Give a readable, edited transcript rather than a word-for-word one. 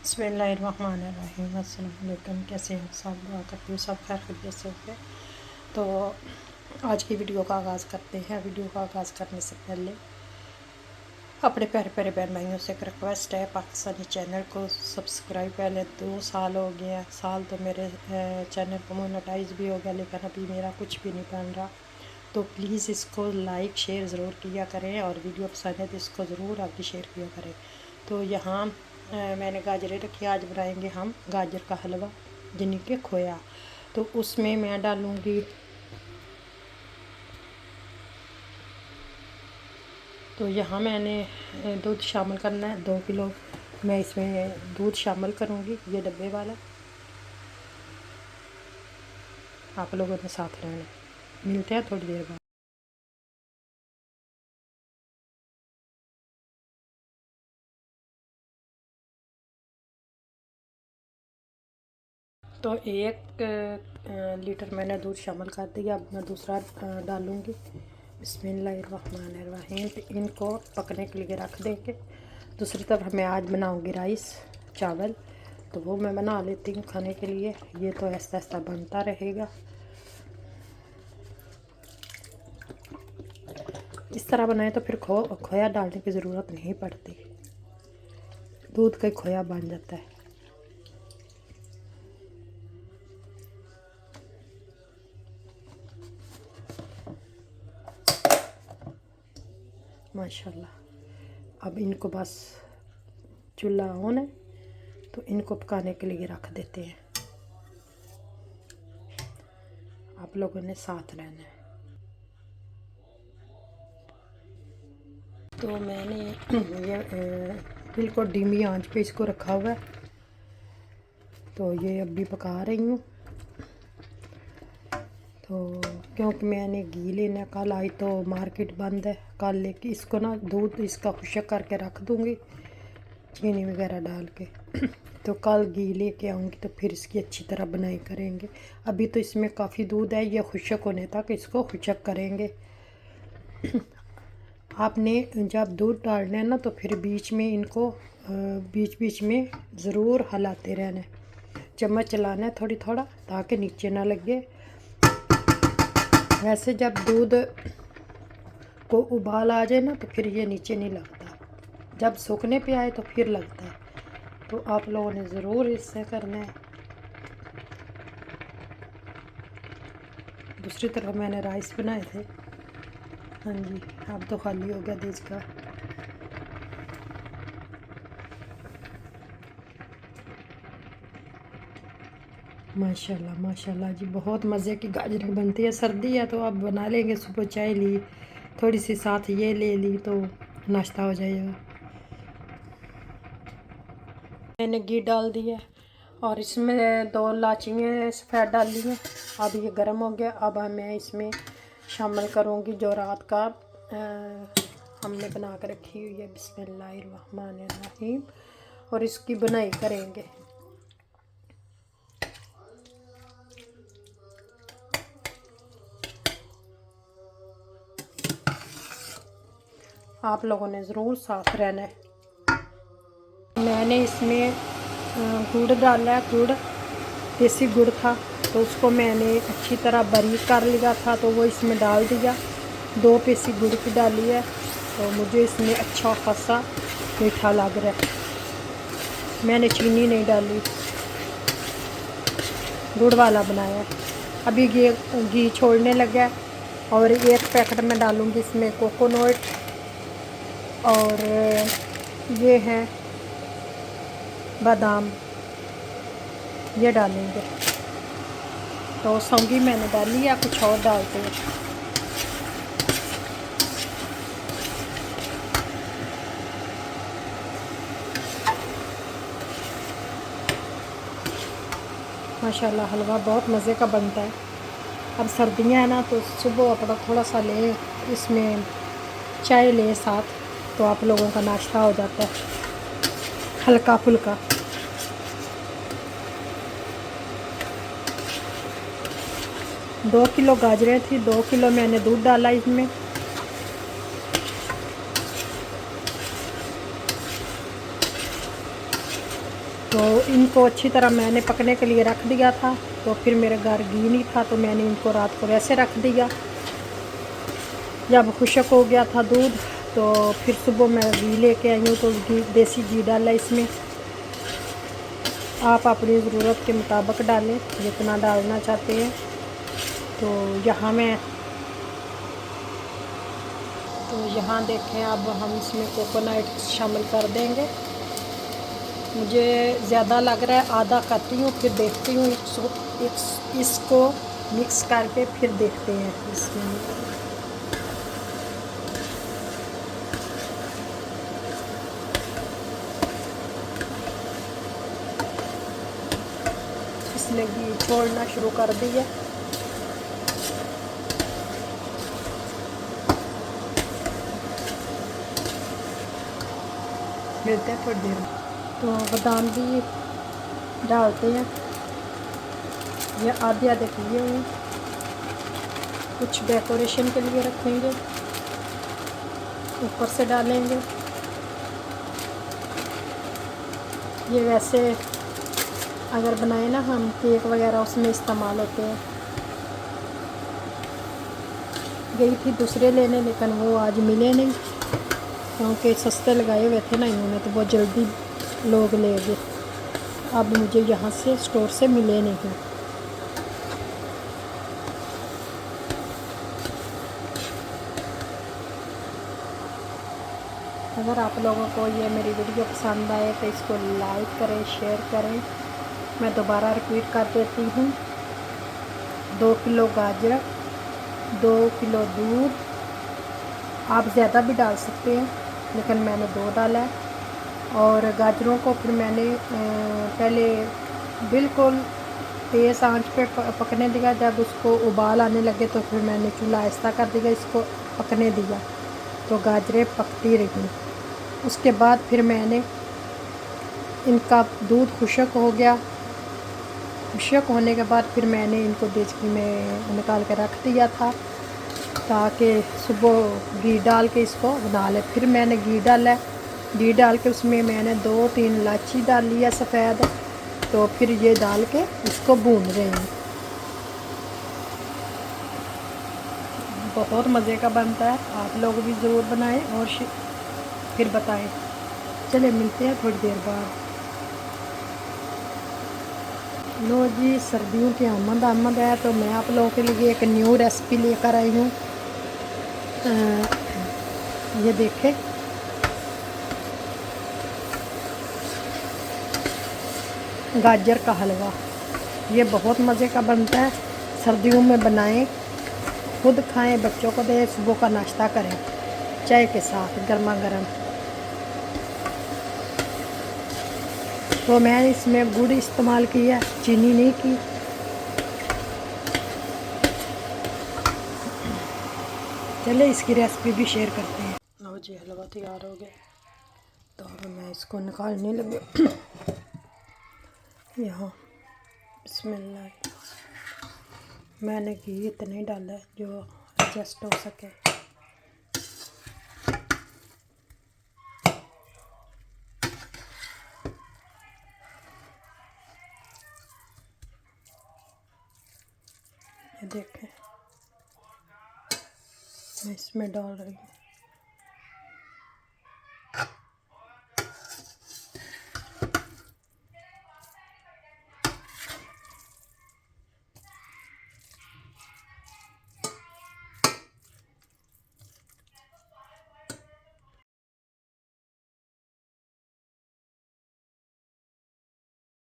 बिस्मिल्लाहिर्रहमानिर्रहीम। अस्सलाम वालेकुम। कैसे हैं सब? दुआ करती हूँ सब खैर खैरियत से होंगे। तो आज की वीडियो का आगाज़ करते हैं। वीडियो का आगाज़ करने से पहले अपने प्यारे प्यारे बहन भाइयों से एक रिक्वेस्ट है, पाकिस्तानी चैनल को सब्सक्राइब पहले 2 साल हो गए हैं। साल तो मेरे चैनल को मोनेटाइज भी हो गया, लेकिन अभी मेरा कुछ भी नहीं बन रहा। तो प्लीज़ इसको लाइक शेयर ज़रूर किया करें और वीडियो पसंद है तो इसको ज़रूर आगे शेयर किया करें। तो यहाँ मैंने गाजरें रखी। आज बनाएंगे हम गाजर का हलवा यानी कि खोया। तो उसमें मैं डालूँगी, तो यहाँ मैंने दूध शामिल करना है 2 किलो। मैं इसमें दूध शामिल करूँगी, ये डब्बे वाला। आप लोगों ने साथ रहना है। मिलते हैं थोड़ी देर बाद। तो 1 लीटर मैंने दूध शामिल कर दिया। अब मैं दूसरा डालूँगी। बिस्मिल्लाहिर्रहमानिर्रहीम। इनको पकने के लिए रख देंगे। दूसरी तरफ मैं आज बनाऊँगी राइस चावल, तो वो मैं बना लेती हूँ खाने के लिए। ये तो ऐसा ऐसा बनता रहेगा। इस तरह बनाए तो फिर खोया डालने की ज़रूरत नहीं पड़ती, दूध का ही खोया बन जाता है। माशाल्लाह। अब इनको बस चूल्हा ऑन है तो इनको पकाने के लिए रख देते हैं। आप लोगों ने साथ रहना है। तो मैंने ये बिल्कुल धीमी आंच पे इसको रखा हुआ है। तो ये अभी पका रही हूँ। तो क्योंकि मैंने घी लेना, कल आई तो मार्केट बंद है। कल लेके इसको ना दूध इसका खुशक करके रख दूँगी चीनी वगैरह डाल के। तो कल घी लेके आऊँगी तो फिर इसकी अच्छी तरह बनाई करेंगे। अभी तो इसमें काफ़ी दूध है, ये खुशक होने तक इसको खुशक करेंगे। आपने जब दूध डालना है ना तो फिर बीच में इनको बीच बीच में ज़रूर हिलाते रहना है, चम्मच चलाना है थोड़ी थोड़ा ताकि नीचे ना लगे। वैसे जब दूध को उबाल आ जाए ना तो फिर ये नीचे नहीं लगता, जब सूखने पे आए तो फिर लगता है। तो आप लोगों ने ज़रूर इससे करना है। दूसरी तरफ मैंने राइस बनाए थे। हाँ जी, अब तो खाली हो गया देश का। माशाल्लाह माशाल्लाह जी, बहुत मज़े की गाजरें बनती है। सर्दी है तो अब बना लेंगे। सुबह चाय ली, थोड़ी सी साथ ये ले ली तो नाश्ता हो जाएगा। मैंने घी डाल दिया और इसमें 2 इलायचियाँ सफ़ेद डाली हैं। अब ये गर्म हो गया। अब मैं इसमें शामिल करूँगी जो रात का हमने बना कर रखी हुई है। बिस्मिल्लाहिर्रहमानिर्रहीम। और इसकी बनाई करेंगे। आप लोगों ने ज़रूर साथ रहना है। मैंने इसमें गुड़ डाला है। गुड़ देसी गुड़ था तो उसको मैंने अच्छी तरह बारीक कर लिया था, तो वो इसमें डाल दिया। 2 पीसी गुड़ की डाली है तो मुझे इसमें अच्छा खासा मीठा लग रहा है। मैंने चीनी नहीं डाली, गुड़ वाला बनाया है। अभी ये घी छोड़ने लगा है और 1 पैकेट में डालूँगी इसमें कोकोनट। और ये है बादाम, ये डालेंगे। तो सौंगी मैंने डाली है, कुछ और डालते हैं। माशाल्लाह हलवा बहुत मज़े का बनता है। अब सर्दियाँ हैं ना तो सुबह अपना थोड़ा सा ले, इसमें चाय ले साथ, तो आप लोगों का नाश्ता हो जाता है हल्का फुल्का। दो किलो गाजरें थी, 2 किलो मैंने दूध डाला इसमें। तो इनको अच्छी तरह मैंने पकने के लिए रख दिया था। तो फिर मेरे घर घी नहीं था तो मैंने इनको रात को वैसे रख दिया। जब खुश्क हो गया था दूध तो फिर सुबह मैं घी लेके आई हूँ। तो घी, देसी घी डाला इसमें। आप अपनी ज़रूरत के मुताबिक डालें जितना डालना चाहते हैं। तो यहाँ देखें, अब हम इसमें कोकोनट शामिल कर देंगे। मुझे ज़्यादा लग रहा है, आधा करती हूँ फिर देखती हूँ। इसको मिक्स करके फिर देखते हैं इसमें। इसने घी छोड़ना शुरू कर दिया। मिलते हैं थोड़ी देर में। तो बादाम भी डालते हैं। ये आधे आधे किए हुए, कुछ डेकोरेशन के लिए रखेंगे, ऊपर से डालेंगे। ये वैसे अगर बनाए ना हम केक वगैरह उसमें इस्तेमाल होते हैं। गई थी दूसरे लेने लेकिन वो आज मिले नहीं क्योंकि सस्ते लगाए हुए थे ना इन्होंने, तो बहुत जल्दी लोग ले गए। अब मुझे यहाँ से स्टोर से मिले नहीं हैं। अगर आप लोगों को ये मेरी वीडियो पसंद आए तो इसको लाइक करें, शेयर करें। मैं दोबारा रिपीट कर देती हूँ। 2 किलो गाजर, 2 किलो दूध, आप ज़्यादा भी डाल सकते हैं लेकिन मैंने 2 डाला है। और गाजरों को फिर मैंने पहले बिल्कुल तेज़ आंच पे पकने दिया। जब उसको उबाल आने लगे तो फिर मैंने चूल्हा आहिस्ता कर दिया, इसको पकने दिया। तो गाजरें पकती रहीं। उसके बाद फिर मैंने इनका दूध खुश्क हो गया। खुश्क होने के बाद फिर मैंने इनको देचकी में निकाल के रख दिया था ताकि सुबह घी डाल के इसको बना ले। फिर मैंने घी डाला है। घी डाल के उसमें मैंने 2-3 इलायची डाल लिया सफ़ेद। तो फिर ये डाल के इसको भून रहे हैं। बहुत मज़े का बनता है, आप लोग भी ज़रूर बनाएं और फिर बताएं। चले मिलते हैं थोड़ी देर बाद। लो जी, सर्दियों की आमद है तो मैं आप लोगों के लिए एक न्यू रेसिपी लेकर आई हूँ। ये देखें, गाजर का हलवा। ये बहुत मज़े का बनता है। सर्दियों में बनाएं, खुद खाएं, बच्चों को दें, सुबह का नाश्ता करें चाय के साथ गर्मा गर्म। तो मैं इसमें गुड़ इस्तेमाल किया, चीनी नहीं की। चले इसकी रेसिपी भी शेयर करते हैं। लो जी, हलवा तैयार हो गया। तो अब मैं इसको निकालने लगी। यहाँ बिस्मिल्लाह। मैंने घी इतना ही डाला है जो एडजस्ट हो सके। ये देखें, मैं इसमें डाल रही हूँ।